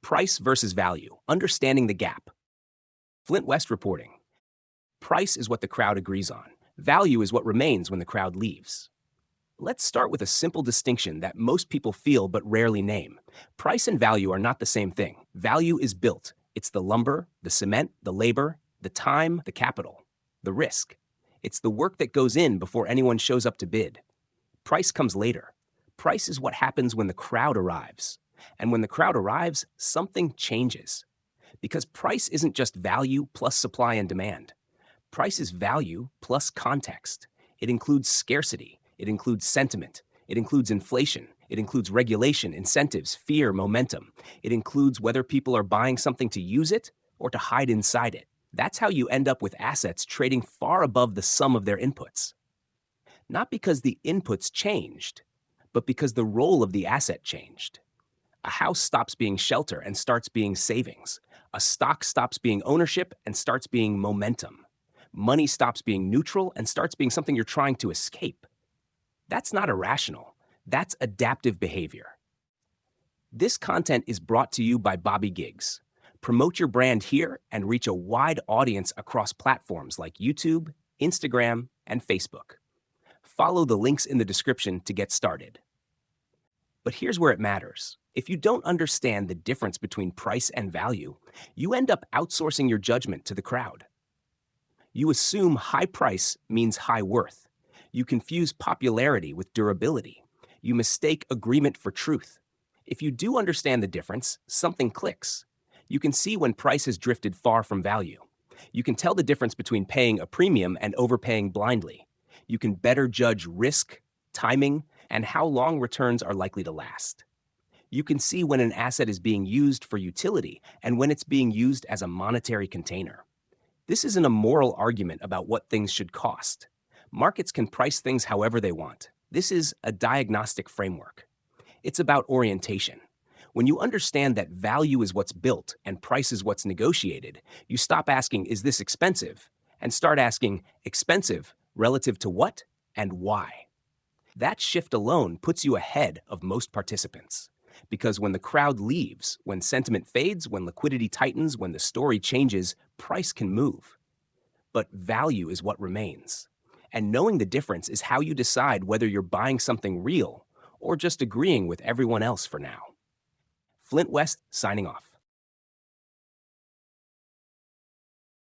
Price versus value, understanding the gap. Flint West reporting. Price is what the crowd agrees on. Value is what remains when the crowd leaves. Let's start with a simple distinction that most people feel but rarely name. Price and value are not the same thing. Value is built. It's the lumber, the cement, the labor, the time, the capital, the risk. It's the work that goes in before anyone shows up to bid. Price comes later. Price is what happens when the crowd arrives. And when the crowd arrives, something changes. Because price isn't just value plus supply and demand. Price is value plus context. It includes scarcity. It includes sentiment. It includes inflation. It includes regulation, incentives, fear, momentum. It includes whether people are buying something to use it or to hide inside it. That's how you end up with assets trading far above the sum of their inputs. Not because the inputs changed, but because the role of the asset changed. A house stops being shelter and starts being savings. A stock stops being ownership and starts being momentum. Money stops being neutral and starts being something you're trying to escape. That's not irrational. That's adaptive behavior. This content is brought to you by Bobby Giggs. Promote your brand here and reach a wide audience across platforms like YouTube, Instagram, and Facebook. Follow the links in the description to get started. But here's where it matters. If you don't understand the difference between price and value, you end up outsourcing your judgment to the crowd. You assume high price means high worth. You confuse popularity with durability. You mistake agreement for truth. If you do understand the difference, something clicks. You can see when price has drifted far from value. You can tell the difference between paying a premium and overpaying blindly. You can better judge risk, timing, and how long returns are likely to last. You can see when an asset is being used for utility and when it's being used as a monetary container. This isn't a moral argument about what things should cost. Markets can price things however they want. This is a diagnostic framework. It's about orientation. When you understand that value is what's built and price is what's negotiated, you stop asking, is this expensive? And start asking, expensive relative to what and why? That shift alone puts you ahead of most participants. Because when the crowd leaves, when sentiment fades, when liquidity tightens, when the story changes, price can move. But value is what remains. And knowing the difference is how you decide whether you're buying something real or just agreeing with everyone else for now. Flint West signing off.